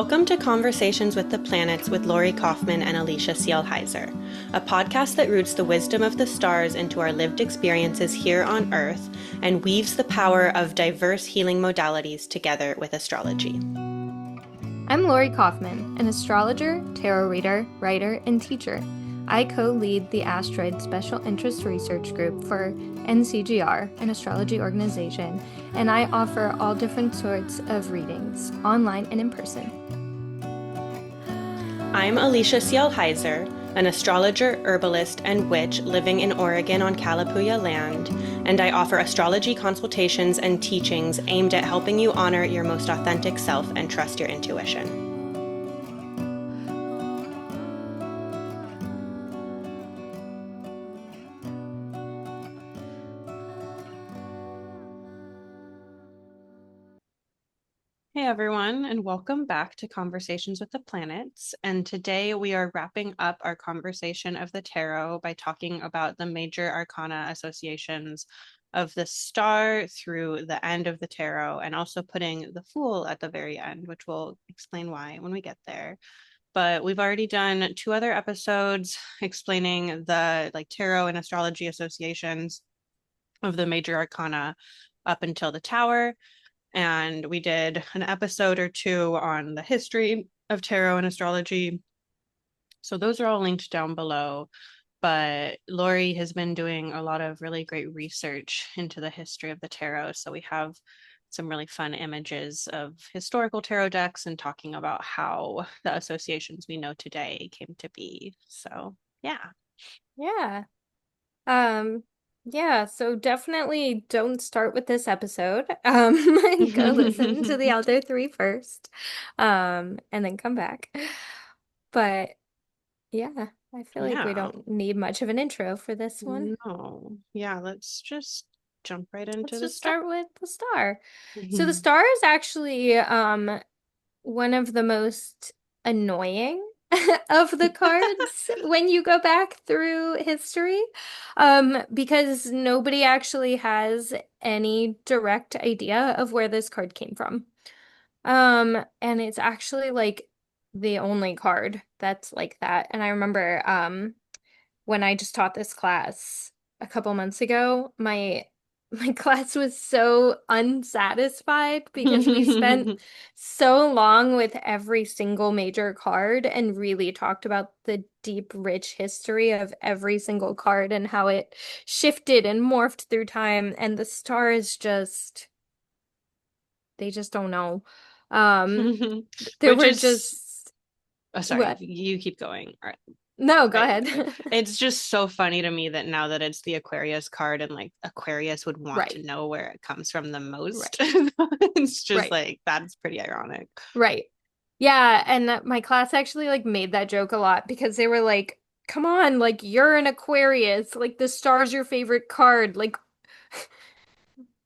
Welcome to Conversations with the Planets with Lori Kaufman and Alicia Cielle Heiser, a podcast that roots the wisdom of the stars into our lived experiences here on Earth and weaves the power of diverse healing modalities together with astrology. I'm Lori Kaufman, an astrologer, tarot reader, writer, and teacher. I co-lead the Asteroid Special Interest Research Group for NCGR, an astrology organization, and I offer all different sorts of readings, online and in person. I'm Alicia Cielle Heiser, an astrologer, herbalist, and witch living in Oregon on Kalapuya land, and I offer astrology consultations and teachings aimed at helping you honor your most authentic self and trust your intuition. Hey everyone, and welcome back to Conversations with the Planets. And today we are wrapping up our conversation of the tarot by talking about the major arcana associations of the star through the end of the tarot, and also putting the Fool at the very end, which we'll explain why when we get there. But we've already done 2 other episodes explaining the tarot and astrology associations of the major arcana up until the Tower. And we did an episode or 2 on the history of tarot and astrology. So those are all linked down below. But Lori has been doing a lot of really great research into the history of the tarot. So we have some really fun images of historical tarot decks and talking about how the associations we know today came to be. So yeah. Yeah, so definitely don't start with this episode. Go listen to the other 3 first, and then come back. But yeah, I feel like we don't need much of an intro for this one. No. Yeah, let's just jump right into Let's the just star. start with the star. So the star is actually one of the most annoying of the cards when you go back through history, because nobody actually has any direct idea of where this card came from. And it's actually like the only card that's like that. And I remember when I just taught this class a couple months ago, my class was so unsatisfied because we spent so long with every single major card and really talked about the deep, rich history of every single card and how it shifted and morphed through time. And the stars just, they just don't know. There Which were is just, sorry, what? you keep going. All right. No, go Right. ahead. It's just so funny to me that now that it's the Aquarius card and Aquarius would want to Right, know where it comes from the most. right, It's just right. that's pretty ironic. Right. Yeah, and my class actually like made that joke a lot because they were like, "Come on, like you're an Aquarius, like the star's your favorite card. Like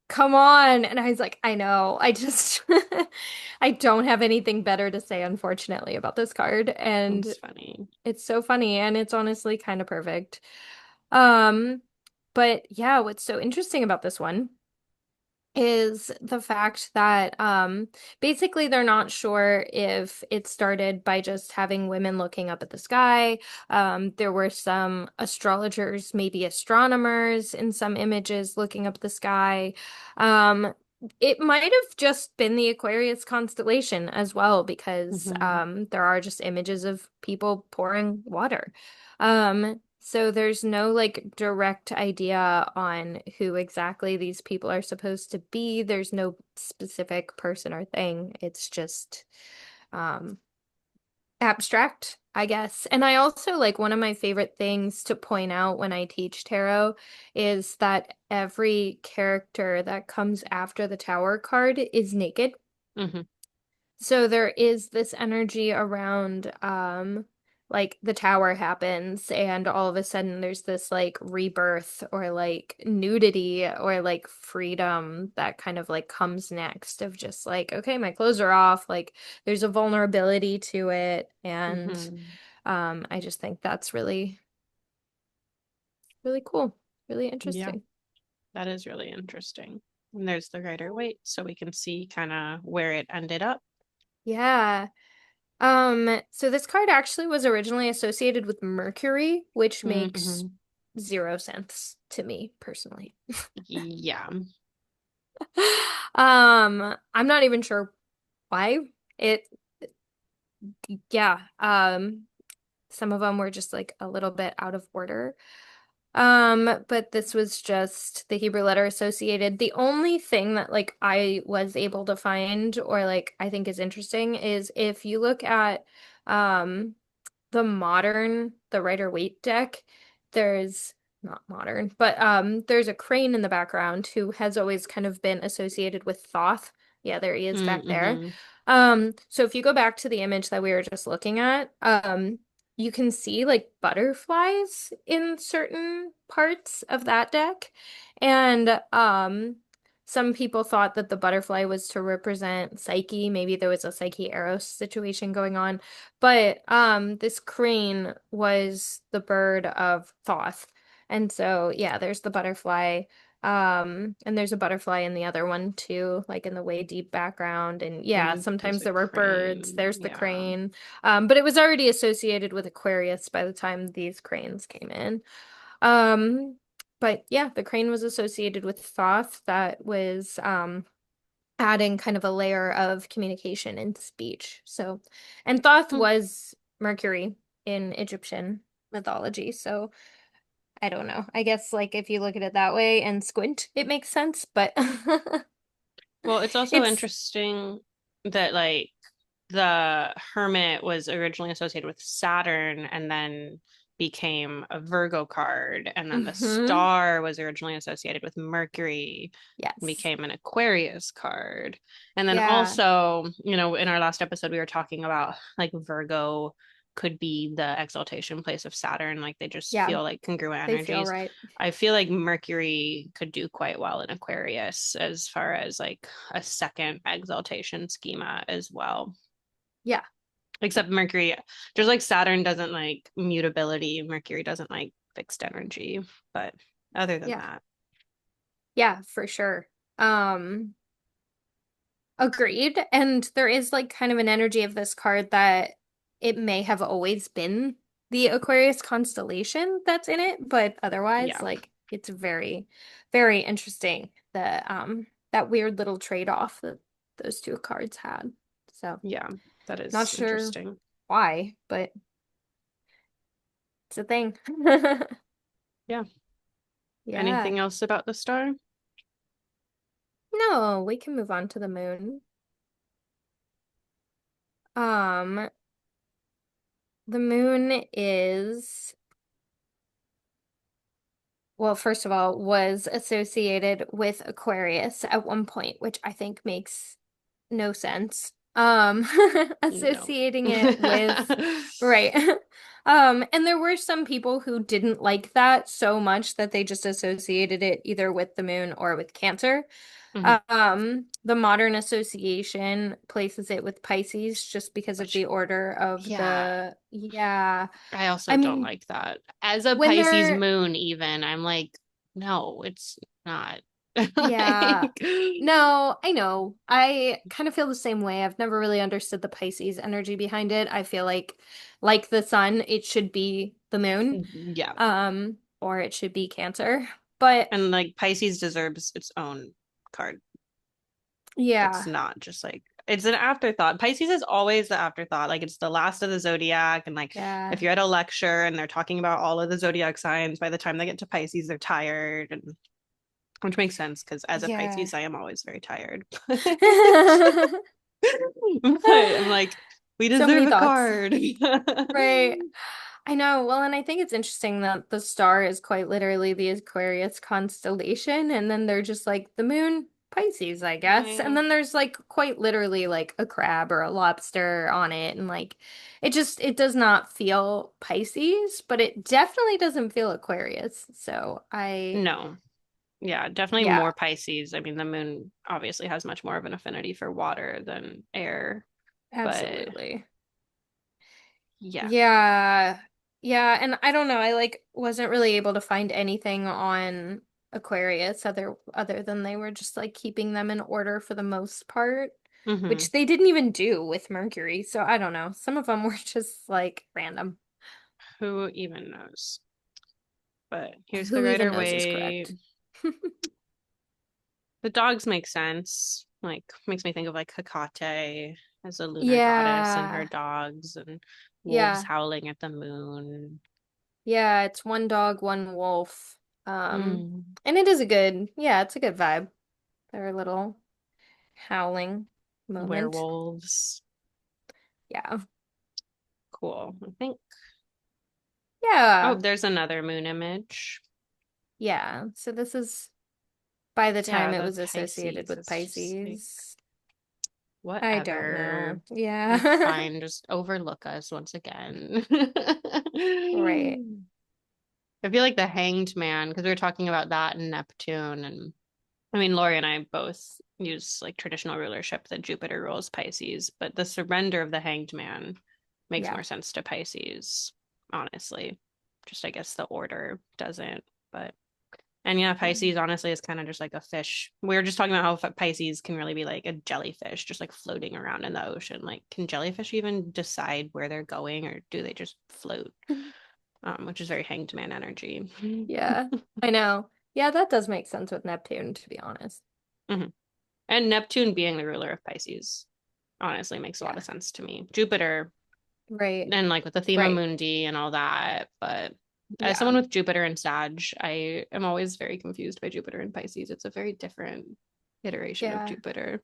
come on." And I was like, "I know. I just I don't have anything better to say unfortunately about this card." And It's funny. it's so funny and it's honestly kind of perfect. Um, but yeah, what's so interesting about this one is the fact that basically they're not sure if it started by just having women looking up at the sky. There were some astrologers, maybe astronomers in some images looking up the sky. Um, it might have just been the Aquarius constellation as well, because Mm-hmm. there are just images of people pouring water. So there's no like direct idea on who exactly these people are supposed to be. There's no specific person or thing. It's just um abstract, I guess. And I also like one of my favorite things to point out when I teach tarot is that every character that comes after the Tower card is naked. Mm-hmm. So there is this energy around like the tower happens and all of a sudden there's this like rebirth or like nudity or like freedom that kind of like comes next of just like, okay, my clothes are off, like there's a vulnerability to it. And Mm-hmm. I just think that's really, really cool, really Yeah, interesting. that is really interesting. And there's the Rider Waite, so we can see kind of where it ended up. Yeah. So this card actually was originally associated with Mercury, which makes Mm-hmm. zero sense to me personally. Yeah. I'm not even sure why. It, yeah, some of them were just like a little bit out of order. But this was just the Hebrew letter associated. The only thing that like I was able to find or like I think is interesting is if you look at um the Rider-Waite deck, there's not modern, but there's a crane in the background who has always kind of been associated with Thoth. Yeah, there he is back there. Mm-hmm. So if you go back to the image that we were just looking at, you can see like butterflies in certain parts of that deck. And some people thought that the butterfly was to represent Psyche. Maybe there was a Psyche Eros situation going on. But this crane was the bird of Thoth. And so yeah, there's the butterfly. And there's a butterfly in the other one too, like in the way deep background. And yeah, And there's sometimes a there were birds. crane. There's the Yeah. crane. But it was already associated with Aquarius by the time these cranes came in. Um, but yeah, the crane was associated with Thoth. That was adding kind of a layer of communication and speech. So, and Thoth Hmm. was Mercury in Egyptian mythology. So, I don't know. I guess like if you look at it that way and squint, it makes sense, but Well, it's also it's interesting that like the Hermit was originally associated with Saturn and then became a Virgo card. And then the hmm. Star was originally associated with Mercury and Yes. became an Aquarius card. And then Yeah. also, in our last episode, we were talking about like Virgo could be the exaltation place of Saturn. Like they just Yeah. feel like congruent They feel energies. right. I feel like Mercury could do quite well in Aquarius as far as like a second exaltation schema as well. Yeah. Except Mercury, just like Saturn doesn't like mutability, Mercury doesn't like fixed energy. But other than Yeah. that, Yeah, for sure. Um, Agreed. And there is like kind of an energy of this card that it may have always been the Aquarius constellation that's in it, but otherwise, yeah, like it's very, very interesting that weird little trade-off that those two cards had. So yeah, that not is sure interesting. why, but it's a thing. Yeah. Yeah. Anything else about the star? No, we can move on to the moon. Um, the moon is well, first of all, was associated with Aquarius at one point, which I think makes no sense. No. Associating it with, right. And there were some people who didn't like that so much that they just associated it either with the moon or with Cancer. Mhm. The modern association places it with Pisces just because of Which, the order of yeah, yeah. I also I don't mean, like that. As a when Pisces they're moon, even, I'm like, no, it's not. Yeah. Like, No, I know. I kind of feel the same way. I've never really understood the Pisces energy behind it. I feel like the sun, it should be the moon, yeah. or it should be Cancer. But And like Pisces deserves its own card. That's yeah, not just like it's an afterthought. Pisces is always the afterthought. Like it's the last of the zodiac. And like yeah, if you're at a lecture and they're talking about all of the zodiac signs, by the time they get to Pisces, they're tired. And which makes sense because as a yeah. Pisces, I am always very tired. But I'm like, we So deserve many a thoughts. card. Right. I know. Well, and I think it's interesting that the star is quite literally the Aquarius constellation, and then they're just like the moon, Pisces, I guess. And Yeah. then there's like quite literally like a crab or a lobster on it, and like it does not feel Pisces, but it definitely doesn't feel Aquarius. So No. Yeah, definitely yeah, more Pisces. I mean, the moon obviously has much more of an affinity for water than air, but absolutely. yeah. Yeah. Yeah, and I don't know, I like wasn't really able to find anything on Aquarius other than they were just like keeping them in order for the most part. Hmm. which they didn't even do with Mercury. So I don't know. Some of them were just like random. Who even knows? But here's the Who even Rider knows is Waite. correct. The dogs make sense. Like makes me think of like Hecate as a lunar goddess and her Yeah. dogs and wolves Yeah. howling at the moon. Yeah, it's one dog, one wolf. Mm. And it is a good, yeah, it's a good vibe. Their little howling moment. Werewolves. Yeah. Cool. I think. Oh, Yeah. there's another moon image. Yeah. So this is by the time Yeah, it the was associated Pisces. with It's just like Pisces. I don't know. whatever. It's Yeah. fine. Just overlook us once again. Right. I feel like the Hanged Man, because we were talking about that in Neptune, and I mean, Lori and I both use like traditional rulership that Jupiter rules Pisces, but the surrender of the Hanged Man makes Yeah. more sense to Pisces, honestly. Just I guess the order doesn't, but and yeah, Yeah. Pisces honestly is kind of just like a fish. We were just talking about how Pisces can really be like a jellyfish, just like floating around in the ocean. Like, can jellyfish even decide where they're going, or do they just float? Which is very Hanged Man energy. Yeah. I know. Yeah, that does make sense with Neptune, to be honest. Mhm. And Neptune being the ruler of Pisces honestly makes a lot Yeah. of sense to me. Jupiter Right. and like with the thema Right. mundi and all that, but as Yeah. someone with Jupiter and Sag, I am always very confused by Jupiter and Pisces. It's a very different iteration of Yeah. Jupiter.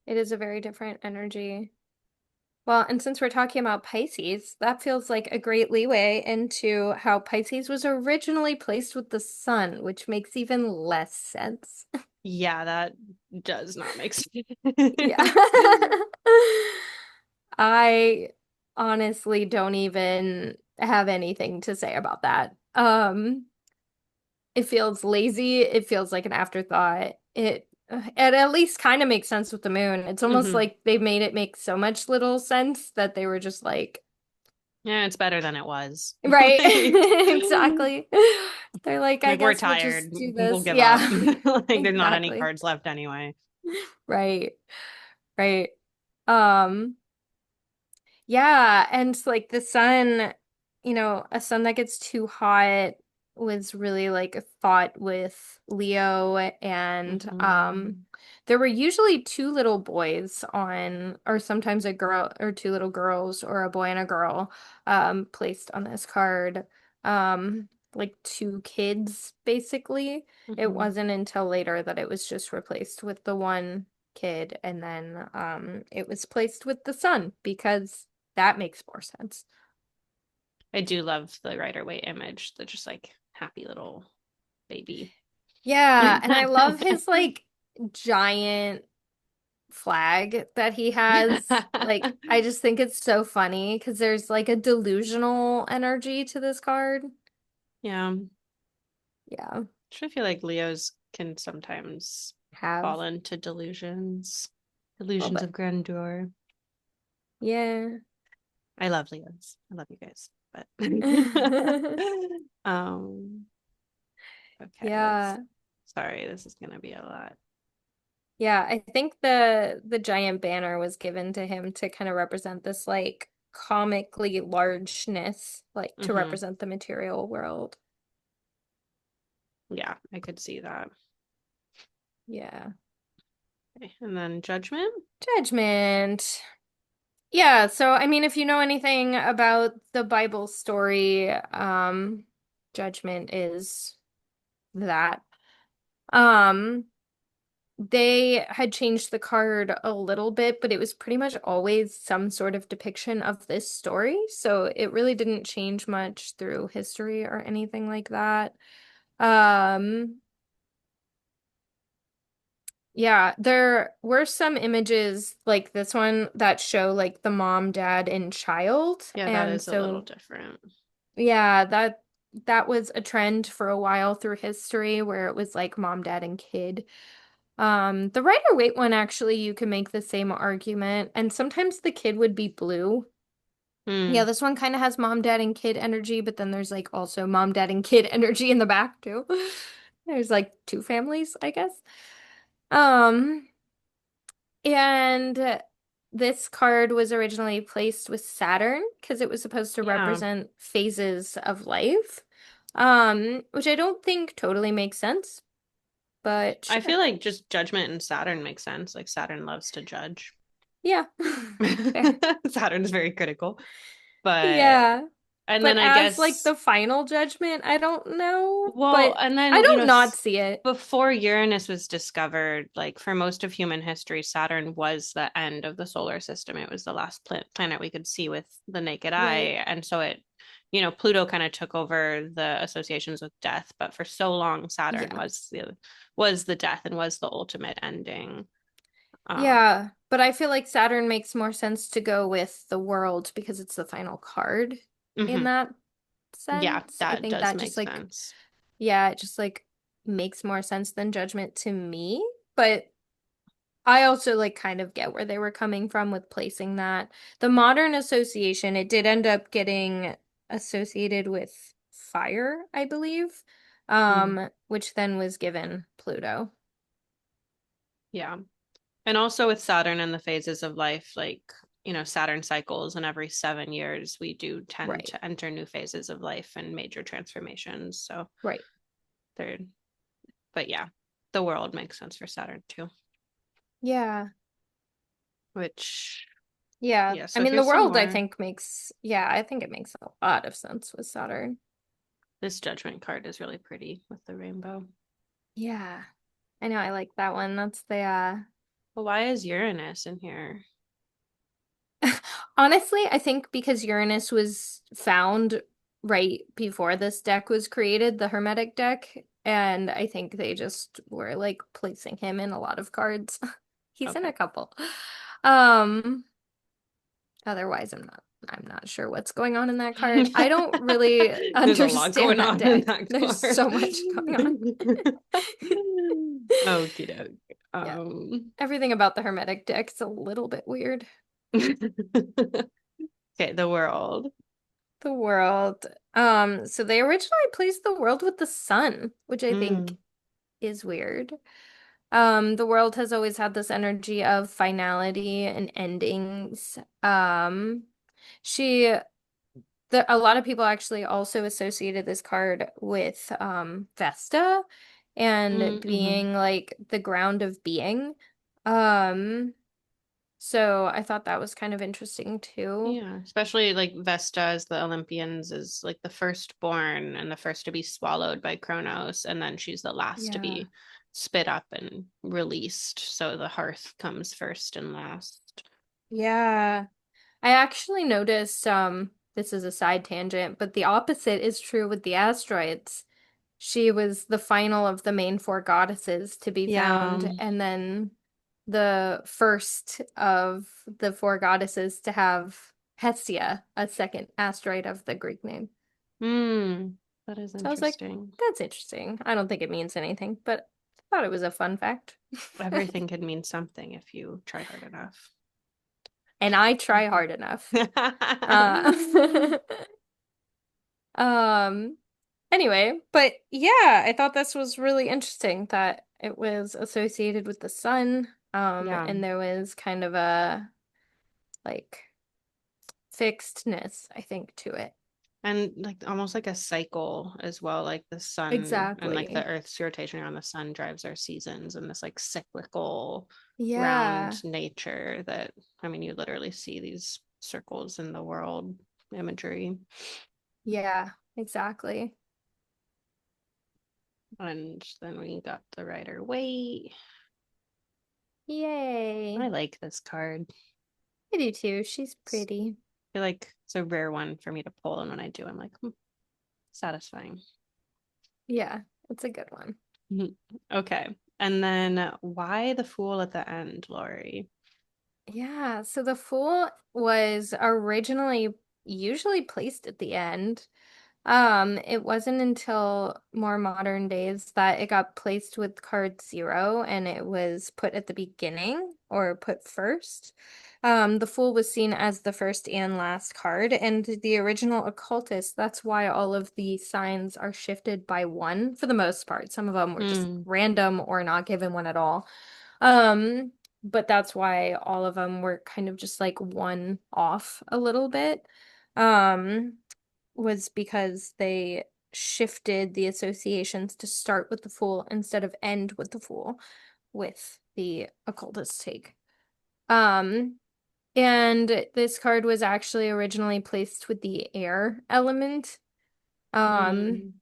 It is a very different energy. Well, and since we're talking about Pisces, that feels like a great leeway into how Pisces was originally placed with the sun, which makes even less sense. Yeah, that does not make sense. Yeah. I honestly don't even have anything to say about that. It feels lazy. It feels like an afterthought. It at least kind of makes sense with the moon. It's almost Hmm. like they made it make so much little sense that they were just like, Yeah, it's better than it was. right. Like, Exactly. They're like, I like we're guess we'll tired. just do We'll this. give up. Yeah. Like there's not any Exactly. cards left anyway. Right. Right. Um, yeah, and like the sun, a sun that gets too hot was really like a thought with Leo and Hmm. there were usually two little boys on or sometimes a girl or two little girls or a boy and a girl placed on this card. Like two kids basically. It Hmm. wasn't until later that it was just replaced with the one kid and then it was placed with the sun because that makes more sense. I do love the Rider Waite image, the just like happy little baby. Yeah, and I love his like giant flag that he has. Like, I just think it's so funny because there's like a delusional energy to this card. Yeah. Yeah, I feel like Leos can sometimes have fall into delusions, a little delusions bit. of grandeur. Yeah. I love Leos. I love you guys. But um okay, let's Yeah. sorry, this is gonna be a lot. Yeah, I think the giant banner was given to him to kind of represent this like comically largeness, like to Hmm. represent the material world. Yeah, I could see that. Yeah. Okay. And then judgment. Judgment. Yeah, so I mean, if you know anything about the Bible story, judgment is that. Um, they had changed the card a little bit, but it was pretty much always some sort of depiction of this story. So it really didn't change much through history or anything like that. Um, yeah, there were some images like this one that show like the mom, dad, and child. Yeah, that And is a little so different. yeah, that was a trend for a while through history where it was like mom, dad, and kid. The Rider-Waite one actually you can make the same argument, and sometimes the kid would be blue. Yeah, Hmm. this one kind of has mom, dad, and kid energy, but then there's like also mom, dad, and kid energy in the back too. There's like two families, I guess. Um, And this card was originally placed with Saturn because it was supposed to Yeah. represent phases of life, which I don't think totally makes sense, but I feel sure. like just judgment and Saturn makes sense. Like Saturn loves to judge. Yeah, fair. Saturn's very critical. But Yeah. and But then I as like guess the final judgment, I don't know, well, but and I then don't not see it. before Uranus was discovered, like for most of human history, Saturn was the end of the solar system. It was the last planet we could see with the naked Right. eye, and so Pluto kind of took over the associations with death. But for so long, Saturn Yeah. was the death and was the ultimate ending. Um, Yeah, but I feel like Saturn makes more sense to go with the world because it's the final card in mhm. that Yeah, sense. I that think does that make just like, sense. yeah, it just like makes more sense than Judgment to me. But I also like kind of get where they were coming from with placing that. The modern association, it did end up getting associated with fire, I believe, Mm, which then was given Pluto. yeah. And also with Saturn and the phases of life, like, Saturn cycles, and every 7 years, we do tend Right, to enter new phases of life and major transformations. So right. they're, but yeah, the world makes sense for Saturn too, Yeah. which, Yeah. yeah. I So mean, the here's some world, I more. think, yeah, I think it makes a lot of sense with Saturn. This judgment card is really pretty with the rainbow. Yeah. I know, I like that one. That's the, But why is Uranus in here? honestly, I think because Uranus was found right before this deck was created, the Hermetic deck, and I think they just were like placing him in a lot of cards. He's in Okay. a couple. Um, Otherwise I'm not sure what's going on in that card. I don't really There's a lot understand going that on in deck. that There's card. so much going on. Okie doke. Yeah. Everything about the Hermetic deck is a little bit weird. Okay, the world. The world. So they originally placed the world with the sun, which I think Mm, is weird. The world has always had this energy of finality and endings. She a lot of people actually also associated this card with Vesta and mhm. being like the ground of being. Um, so I thought that was kind of interesting too. Yeah, especially like Vesta as the Olympians is like the firstborn and the first to be swallowed by Kronos, and then she's the last to Yeah. be spit up and released. So the hearth comes first and last. Yeah. I actually noticed this is a side tangent, but the opposite is true with the asteroids. She was the final of the main four goddesses to be Yeah. found, and then the first of the four goddesses to have Hestia, a second asteroid of the Greek name. Hmm. That is So I was like, interesting. that's interesting. I don't think it means anything, but I thought it was a fun fact. Everything could mean something if you try hard enough. And I try hard enough. Uh, um, Anyway, but yeah, I thought this was really interesting that it was associated with the sun, Yeah. and there was kind of a like fixedness, I think, to it. And like almost like a cycle as well, like the sun and like the Exactly. earth's rotation around the sun drives our seasons and this like cyclical round Yeah. nature that, I mean, you literally see these circles in the world imagery. Yeah, exactly. And then we got the Rider Waite. I Yay. like this card. I do too. She's It's, pretty. I feel like it's a rare one for me to pull, and when I do, I'm like, satisfying. Yeah, it's a good one. Okay. And then why the fool at the end, Lori? Yeah, so the Fool was originally usually placed at the end. It wasn't until more modern days that it got placed with card 0 and it was put at the beginning or put first. The Fool was seen as the first and last card, and the original occultist, that's why all of the signs are shifted by one for the most part. Some of them were just Hmm. random or not given one at all. Um, but that's why all of them were kind of just like one off a little bit. Um, was because they shifted the associations to start with the Fool instead of end with the Fool with the occultist take. Um, and this card was actually originally placed with the air element, um, Mm.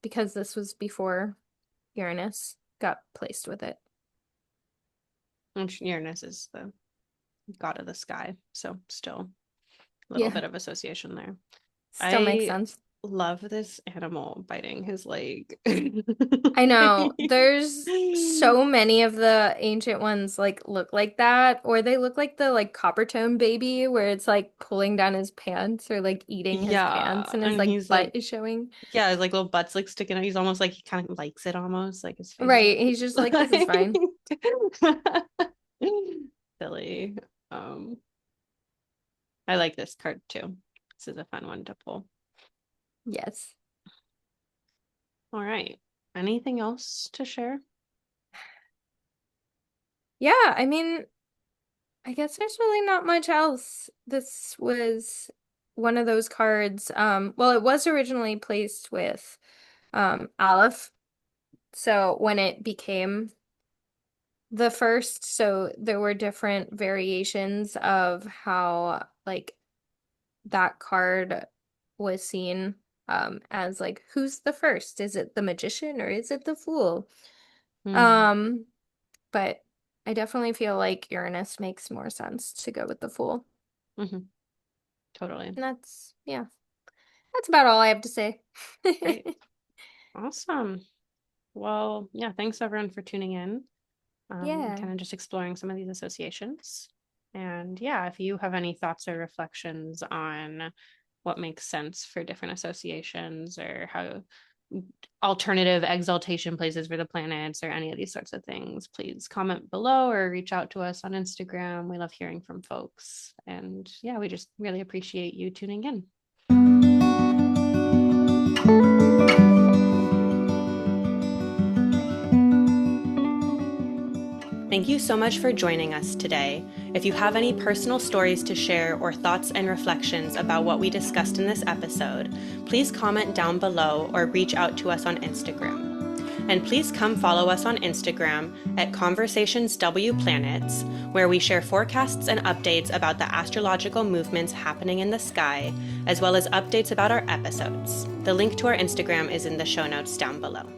because this was before Uranus got placed with it. Which Uranus is the god of the sky, so still a little Yeah, bit of association there. still makes I sense. love this animal biting his leg. I know. There's so many of the ancient ones like look like that, or they look like the like copper tone baby where it's like pulling down his pants or like eating his pants Yeah, and his and like he's butt like, is showing. yeah, his like little butt's like sticking out. He's almost like he kind of likes it almost, like his face is Right. He's just like, this is fine. silly. Um, I like this card too. This is a fun one to pull. Yes. All right. Anything else to share? Yeah, I mean, I guess there's really not much else. This was one of those cards. Well, it was originally placed with Aleph. So when it became the first, so there were different variations of how like that card was seen as like who's the first? Is it the magician or is it the fool? Hmm. Um, but I definitely feel like Uranus makes more sense to go with the fool. Hmm. Totally. And that's yeah, that's about all I have to say. Great. Awesome. Well, yeah, thanks everyone for tuning in. Yeah. Kind of just exploring some of these associations. And yeah, if you have any thoughts or reflections on what makes sense for different associations or how alternative exaltation places for the planets or any of these sorts of things, please comment below or reach out to us on Instagram. We love hearing from folks. And yeah, we just really appreciate you tuning in. Thank you so much for joining us today. If you have any personal stories to share or thoughts and reflections about what we discussed in this episode, please comment down below or reach out to us on Instagram. And please come follow us on Instagram at ConversationsWPlanets, where we share forecasts and updates about the astrological movements happening in the sky, as well as updates about our episodes. The link to our Instagram is in the show notes down below.